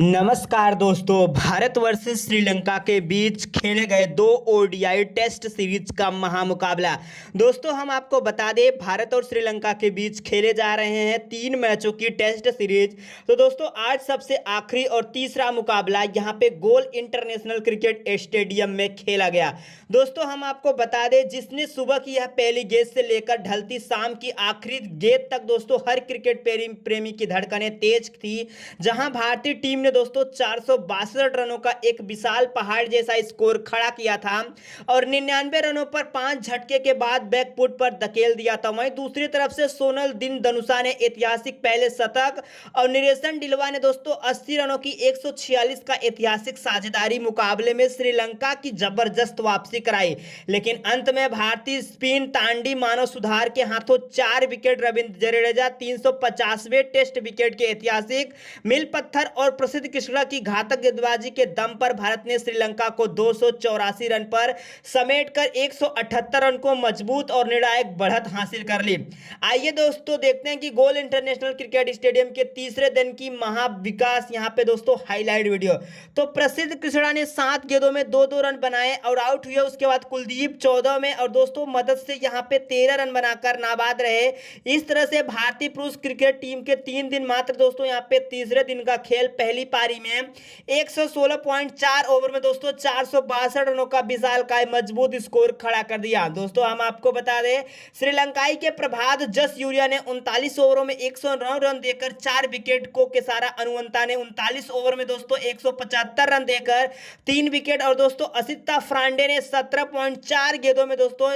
नमस्कार दोस्तों। भारत वर्सेस श्रीलंका के बीच खेले गए दो ओडीआई टेस्ट सीरीज का महामुकाबला। दोस्तों हम आपको बता दें, भारत और श्रीलंका के बीच खेले जा रहे हैं 3 मैचों की टेस्ट सीरीज। तो दोस्तों आज सबसे आखिरी और तीसरा मुकाबला यहां पे गोल इंटरनेशनल क्रिकेट स्टेडियम में खेला गया। दोस्तों हम आपको बता दें, जिसने सुबह की यह पहली गेंद से लेकर ढलती शाम की आखिरी गेंद तक दोस्तों हर क्रिकेट प्रेमी की धड़कनें तेज थी। जहां भारतीय टीम ने दोस्तों 462 रनों का एक विशाल पहाड़ जैसा स्कोर खड़ा किया था और 99 रनों पर 5 झटके के बाद बैकफुट पर धकेल दिया था। वहीं दूसरी तरफ से सोनल दिन धनुषा ने ऐतिहासिक पहले शतक और निरेशन डिलवा ने दोस्तों 80 रनों की 146 का ऐतिहासिक साझेदारी मुकाबले में श्रीलंका की जबरदस्त वापसी कराई। लेकिन अंत में भारतीय स्पिन तांडी मानव सुधार के हाथों 4 विकेट, रविंद्र जडेजा 350वें टेस्ट विकेट के ऐतिहासिक मील पत्थर और प्रसिद्ध कृष्णा की घातक गेंदबाजी के दम पर भारत ने श्रीलंका को 284 रन पर समेटकर 178 रन को मजबूत और निर्णायक बढ़त हासिल कर ली। आइए दोस्तों देखते हैं कि गोल इंटरनेशनल क्रिकेट स्टेडियम के तीसरे दिन की महाविकास यहां पे दोस्तों हाईलाइट वीडियो। तो प्रसिद्ध कृष्णा ने 7 गेंदों में 2-2 रन बनाए और आउट हुए। उसके बाद कुलदीप 14 में और दोस्तों मदद से यहां पे 13 रन बनाकर नाबाद रहे। इस तरह से भारतीय पुरुष क्रिकेट टीम के 3 दिन मात्र दोस्तों यहां पे तीसरे दिन का खेल पहली पारी में 116.4 ओवर में दोस्तों 462 रनों का विशालकाय मजबूत स्कोर खड़ा कर दिया। दोस्तों हम आपको बता दें, श्रीलंकाई के प्रभात जस यूरिया ने 39 ओवरों में 109 रन देकर 4 विकेट को केसारा अनुवंता ने 39 ओवर में दोस्तों 175 रन देकर 3 विकेट और दोस्तों असिता फ्रांडे ने 17.4 गेंदों में दोस्तों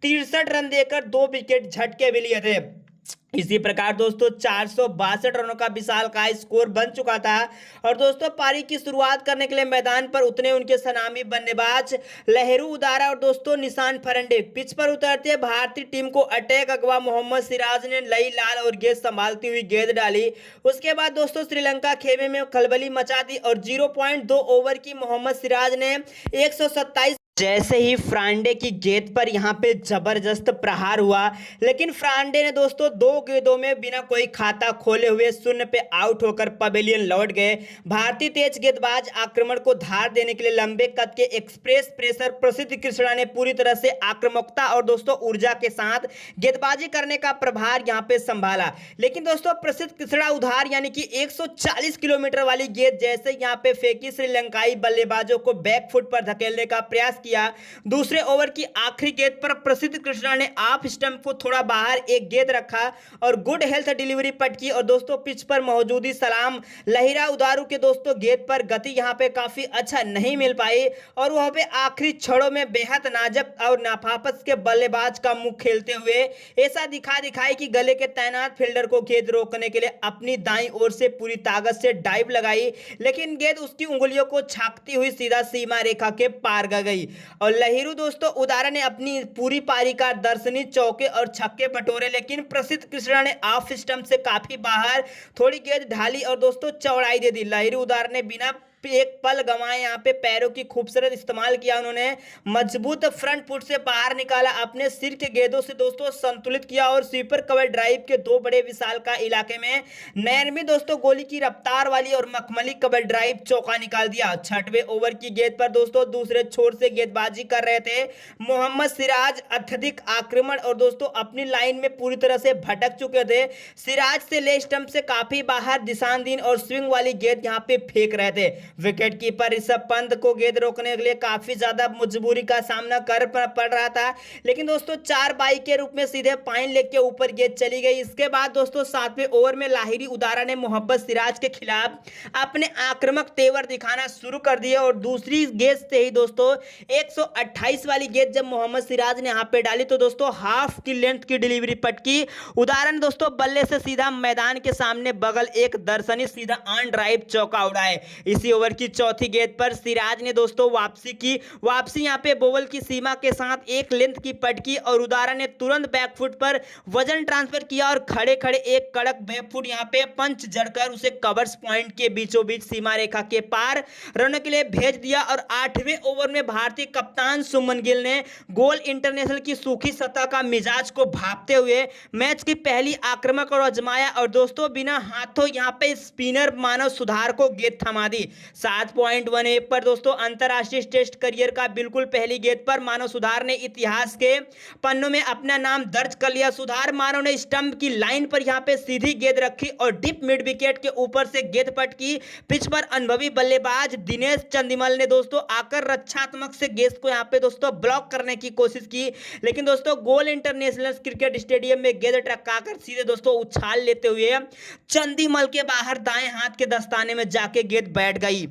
63 रन देकर 2 विकेट झटके भी लिए थे। इसी प्रकार दोस्तों 462 रनों का विशालकाय स्कोर बन चुका था और दोस्तों पारी की शुरुआत करने के लिए मैदान पर उतरे उनके सलामी बल्लेबाज लहेरू उदारा और दोस्तों निशान फरंडे। पिच पर उतरते भारतीय टीम को अटैक अगवा मोहम्मद सिराज ने लई लाल और गेंद संभालती हुई गेंद डाली। उसके बाद दोस्तों श्रीलंका खेमे में खलबली मचा दी और 0.2 ओवर की मोहम्मद सिराज ने 127 जैसे ही फ्रांडे की गेंद पर यहां पे जबरदस्त प्रहार हुआ, लेकिन फ्रांडे ने दोस्तों 2 गेंदों में बिना कोई खाता खोले हुए 0 पे आउट होकर पवेलियन लौट गए। भारतीय तेज गेंदबाज आक्रमण को धार देने के लिए लंबे कद के एक्सप्रेस प्रेशर प्रसिद्ध कृष्णा ने पूरी तरह से आक्रामकता और दोस्तों ऊर्जा के साथ गेंदबाजी करने का प्रभार यहां पे संभाला। लेकिन दोस्तों प्रसिद्ध कृष्णा उधार यानी कि 140 किलोमीटर वाली गेंद जैसे यहां पे फेंकी, श्रीलंकाई बल्लेबाजों को बैकफुट पर धकेलने का प्रयास किया। दूसरे ओवर की आखिरी गेंद पर प्रसिद्ध कृष्णा ने ऑफ स्टंप को थोड़ा बाहर एक गेंद रखा और गुड हेल्थ डिलीवरी पटकी और दोस्तों पिच पर मौजूदी सलाम लहिरा उदारू के दोस्तों गेंद पर गति यहां पे काफी अच्छा नहीं मिल पाई और वहां पे आखिरी छड़ों में बेहद नाजुक और नाफापस के बल्लेबाज का मुख खेलते हुए ऐसा दिखाई कि गले के तैनात फील्डर को गेंद रोकने के लिए अपनी दाईं ओर से पूरी ताकत से डाइव लगाई, लेकिन गेंद उसकी उंगलियों को छाकती हुई सीधा सीमा रेखा के पार गई और लहिरू दोस्तों उदारा ने अपनी पूरी पारी का दर्शनी चौके और छक्के बटोरे। लेकिन प्रसिद्ध कृष्णा ने ऑफ स्टंप से काफी बाहर थोड़ी गेंद ढाली और दोस्तों चौड़ाई दे दी। लहिरू उदारा ने बिना एक पल गंवाए यहाँ पे पैरों की खूबसूरत इस्तेमाल किया। उन्होंने मजबूत फ्रंट फुट से बाहर निकाला, अपने सिर के गेंदों से दोस्तों संतुलित किया और स्वीपर कवर ड्राइव के 2 बड़े विशाल का इलाके में नैनवी दोस्तों गोली की रफ्तार वाली और मखमली कवर ड्राइव चौका निकाल दिया। 6वें ओवर की गेंद पर दोस्तों दूसरे छोर से गेंदबाजी कर रहे थे मोहम्मद सिराज। अत्यधिक आक्रमण और दोस्तों अपनी लाइन में पूरी तरह से भटक चुके थे। सिराज से ले स्टंप से काफी बाहर दिशानदीन और स्विंग वाली गेंद यहाँ पे फेंक रहे थे। विकेट कीपर ऋषभ पंत को गेंद रोकने के लिए काफी ज्यादा मजबूरी का सामना कर पड़ रहा था, लेकिन दोस्तों 4 बाई के रूप में सीधे पाइन लेग के ऊपर गेंद चली गई। इसके बाद दोस्तों 7वें ओवर में लाहिरी उदारा ने मोहम्मद सिराज के खिलाफ अपने आक्रामक तेवर दिखाना शुरू कर दिए और दूसरी गेंद से ही दोस्तों 128 वाली गेंद जब मोहम्मद सिराज ने यहाँ पे डाली तो दोस्तों हाफ की लेंथ की डिलीवरी पटकी। उदारा ने दोस्तों बल्ले से सीधा मैदान के सामने बगल एक दर्शनी सीधा ऑन ड्राइव चौका उड़ाए। इसी ओवर ओवर की चौथी गेंद पर सिराज ने दोस्तों वापसी यहाँ पे बोवल की सीमा के साथ एक लेंथ की पटकी और उदारा ने तुरंत बैकफुट पर वजन ट्रांसफर किया और खड़े खड़े एक कड़क बैकफुट यहाँ पे पंच जड़कर उसे कवर्स पॉइंट के बीचों बीच सीमा रेखा के पार रनों के लिए भेज दिया। और 8वें ओवर में भारतीय कप्तान सुमन गिल ने गोल इंटरनेशनल की सूखी सतह का मिजाज को भापते हुए मैच की पहली आक्रामक और आजमाया और दोस्तों बिना हाथों यहाँ पे स्पिनर मानव सुधार को गेंद थमा दी। 7.18 पर दोस्तों अंतरराष्ट्रीय टेस्ट करियर का बिल्कुल पहली गेंद पर मानव सुधार ने इतिहास के पन्नों में अपना नाम दर्ज कर लिया। सुधार मानव ने स्टंप की लाइन पर यहाँ पे सीधी गेंद रखी और डीप मिड विकेट के ऊपर से गेंद पटकी। पिच पर अनुभवी बल्लेबाज दिनेश चंदिमल ने दोस्तों आकर रक्षात्मक से गेंद को यहाँ पे दोस्तों ब्लॉक करने की कोशिश की, लेकिन दोस्तों गोल इंटरनेशनल क्रिकेट स्टेडियम में गेंद टकराकर सीधे दोस्तों उछाल लेते हुए चंदिमल के बाहर दाएं हाथ के दस्ताने में जाके गेंद बैठ गई।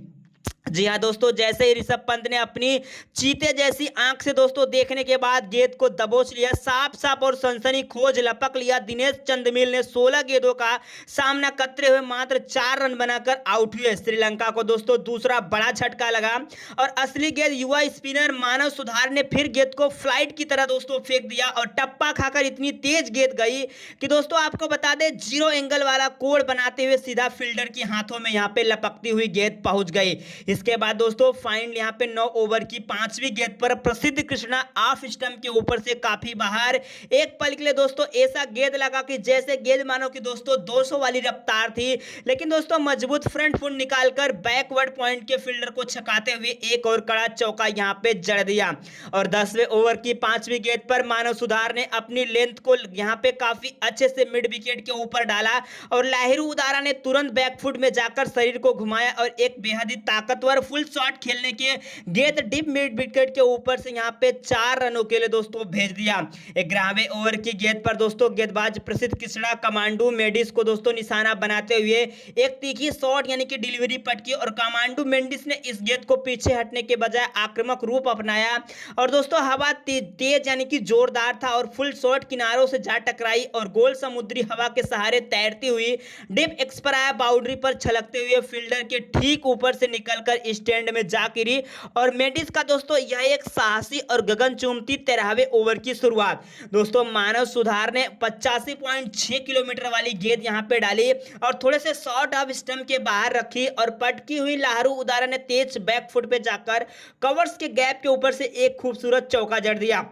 जी हाँ दोस्तों, जैसे ही ऋषभ पंत ने अपनी चीते जैसी आंख से दोस्तों देखने के बाद गेंद को दबोच लिया, साफ साफ और सनसनी खोज लपक लिया। दिनेश चंदिमल ने 16 गेंदों का सामना करते हुए मात्र 4 रन बनाकर आउट हुए। श्रीलंका को दोस्तों दूसरा बड़ा झटका लगा और असली गेंद युवा स्पिनर मानव सुधार ने फिर गेंद को फ्लाइट की तरह दोस्तों फेंक दिया और टप्पा खाकर इतनी तेज गेंद गई कि दोस्तों आपको बता दें 0 एंगल वाला कोड बनाते हुए सीधा फील्डर के हाथों में यहाँ पे लपकती हुई गेंद पहुंच गई। इसके बाद दोस्तों फाइनल यहाँ पे 9 ओवर की 5वीं गेंद पर प्रसिद्ध कृष्णा ऑफ स्टंप के ऊपर से काफी बाहर एक पल के लिए दोस्तों ऐसा गेंद लगा कि जैसे गेंद मानो कि दोस्तों 200 वाली रफ्तार थी, लेकिन दोस्तों मजबूत फ्रंट फुट निकालकर बैकवर्ड पॉइंट के फील्डर को छकाते हुए एक और कड़ा चौका यहाँ पे जड़ दिया। और 10वें ओवर की 5वीं गेंद पर मानव सुधार ने अपनी लेंथ को यहाँ पे काफी अच्छे से मिड विकेट के ऊपर डाला और लाहिरू उदारा ने तुरंत बैकफुट में जाकर शरीर को घुमाया और एक बेहद ही ताकतवर फुल शॉट खेलने के गेंद डीप मिड विकेट के ऊपर से यहां पे 4 रनों के लिए दोस्तों भेज दिया। 11वें ओवर की गेंद पर दोस्तों गेंदबाज प्रसिद्ध कृष्णा कमांडो मेंडिस को दोस्तों निशाना बनाते हुए एक तीखी शॉट यानी कि डिलीवरी पटकी और कमांडो मेंडिस ने इस गेंद को पीछे हटने के बजाय आक्रामक रूप अपनाया और दोस्तों हवा तेज यानी कि जोरदार था और फुल शॉट किनारों से जा टकराई और गोल समुद्री हवा के सहारे तैरती हुई डीप एक्सपायर बाउंड्री पर छलकते हुए फील्डर के ठीक ऊपर से निकलकर स्टैंड में जा गिरी। और मेंडिस का दोस्तों यह एक साहसी और गगनचुंबी 13वें ओवर की शुरुआत दोस्तों मानव सुधार ने 85.6 किलोमीटर वाली गेंद यहां पे डाली और थोड़े से शॉर्ट ऑफ स्टंप के बाहर रखी और पटकी हुई लाहरू उदारा ने तेज बैकफुट पे जाकर कवर्स के गैप के ऊपर से एक खूबसूरत चौका जड़ दिया,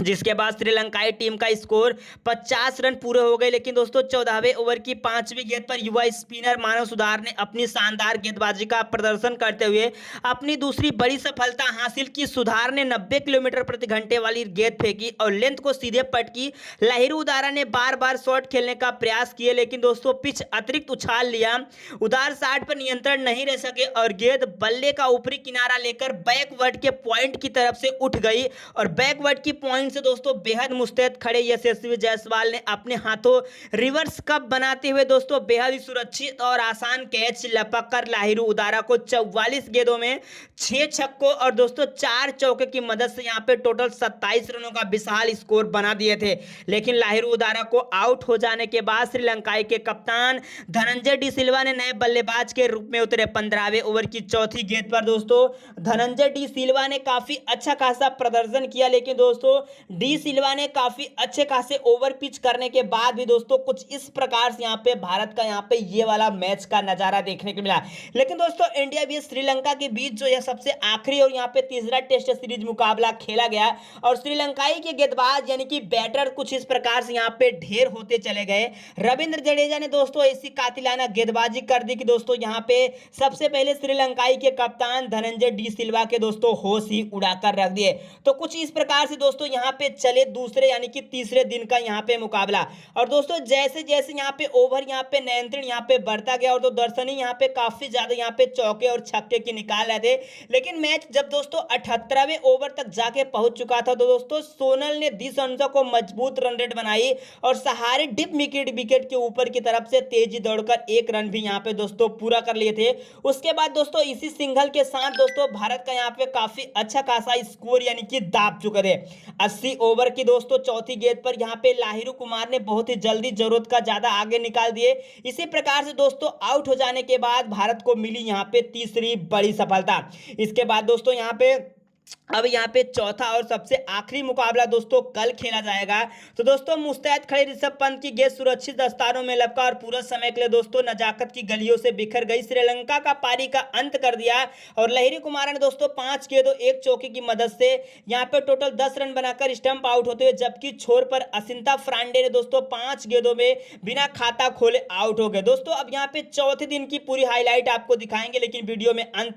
जिसके बाद श्रीलंकाई टीम का स्कोर 50 रन पूरे हो गए। लेकिन दोस्तों 14वें ओवर की 5वीं गेंद पर युवा स्पिनर मानव सुधार ने अपनी शानदार गेंदबाजी का प्रदर्शन करते हुए अपनी दूसरी बड़ी सफलता हासिल की। सुधार ने 90 किलोमीटर प्रति घंटे वाली गेंद फेंकी और लेंथ को सीधे पटकी। लाहिरू उदारा ने बार बार शॉट खेलने का प्रयास किए, लेकिन दोस्तों पिच अतिरिक्त उछाल लिया। उदार 60 पर नियंत्रण नहीं रह सके और गेंद बल्ले का ऊपरी किनारा लेकर बैकवर्ड के पॉइंट की तरफ से उठ गई और बैकवर्ड की पॉइंट से दोस्तों बेहद मुस्तैद खड़े यशस्वी जायसवाल ने अपने हाथों रिवर्स कप बनाते हुए दोस्तों बेहद ही सुरक्षित और आसान कैच लपककर लाहिरू उदारा को 44 गेंदों में 6 छक्कों और दोस्तों 4 चौके की मदद से यहां पे टोटल 27 रनों का विशाल स्कोर बना दिए थे। लेकिन लाहिरू उदारा को आउट हो जाने के बाद श्रीलंकाई के कप्तान धनंजय डी सिल्वा ने नए बल्लेबाज के रूप में उतरे। 15वें ओवर की चौथी गेंद पर दोस्तों धनंजय डी सिल्वा ने काफी अच्छा खासा प्रदर्शन किया, लेकिन दोस्तों डी सिल्वा ने काफी अच्छे खासे ओवर पिच करने के बाद भी दोस्तों कुछ इस प्रकार से यहाँ पे भारत का यहाँ पे ये वाला मैच का नजारा देखने को मिला। लेकिन दोस्तों इंडिया भी श्रीलंका के बीच जो यह सबसे आखिरी और यहाँ पे तीसरा टेस्ट सीरीज मुकाबला खेला गया और श्रीलंकाई के गेंदबाज यानी कि बैटर कुछ इस प्रकार से यहाँ पे ढेर होते चले गए। रविंद्र जडेजा ने दोस्तों ऐसी कातिलाना गेंदबाजी कर दी कि दोस्तों यहाँ पे सबसे पहले श्रीलंकाई के कप्तान धनंजय डी सिल्वा के दोस्तों होश ही उड़ाकर रख दिए। तो कुछ इस प्रकार से दोस्तों यहाँ पे चले दूसरे यानी कि तीसरे दिन का यहाँ पे मुकाबला। और दोस्तों जैसे जैसे यहाँ पे ओवर यहाँ पे नियंत्रण यहाँ पे बढ़ता गया और तो दर्शनी यहाँ पे काफी ज्यादा यहाँ पे चौके और छक्के की निकाल रहे थे। लेकिन मैच जब दोस्तों 78वें ओवर तक जाके पहुंच चुका था तो दोस्तों सोनल ने दिसंजा को मजबूत रन रेट बनाई और सहारे डिप विकेट के ऊपर की तरफ से तेजी दौड़कर 1 रन भी यहाँ पे दोस्तों पूरा कर लिए थे। उसके बाद दोस्तों इसी सिंगल के साथ दोस्तों भारत का यहाँ पे काफी अच्छा खासा स्कोर यानी कि दाब चुके थे। 80 ओवर की दोस्तों चौथी गेंद पर यहाँ पे लाहिरू कुमार ने बहुत ही जल्दी जरूरत का ज्यादा आगे निकाल दिए। इसी प्रकार से दोस्तों आउट हो जाने के बाद भारत को मिली यहाँ पे तीसरी बड़ी सफलता। इसके बाद दोस्तों यहाँ पे अब यहाँ पे चौथा और सबसे आखिरी मुकाबला दोस्तों कल खेला जाएगा। तो दोस्तों मुस्तैद खड़े ऋषभ पंत की गेंद सुरक्षित दस्तारों में लपका और पूरा समय के लिए दोस्तों नजाकत की गलियों से बिखर गई। श्रीलंका का पारी का अंत कर दिया और लाहिरू कुमार ने दोस्तों 5 गेंदों 1 चौके की मदद से यहाँ पे टोटल 10 रन बनाकर स्टंप आउट होते हुए, जबकि छोर पर असिंता फ्रांडे ने दोस्तों 5 गेंदों में बिना खाता खोले आउट हो गए। दोस्तों अब यहाँ पे चौथे दिन की पूरी हाईलाइट आपको दिखाएंगे, लेकिन वीडियो में अंत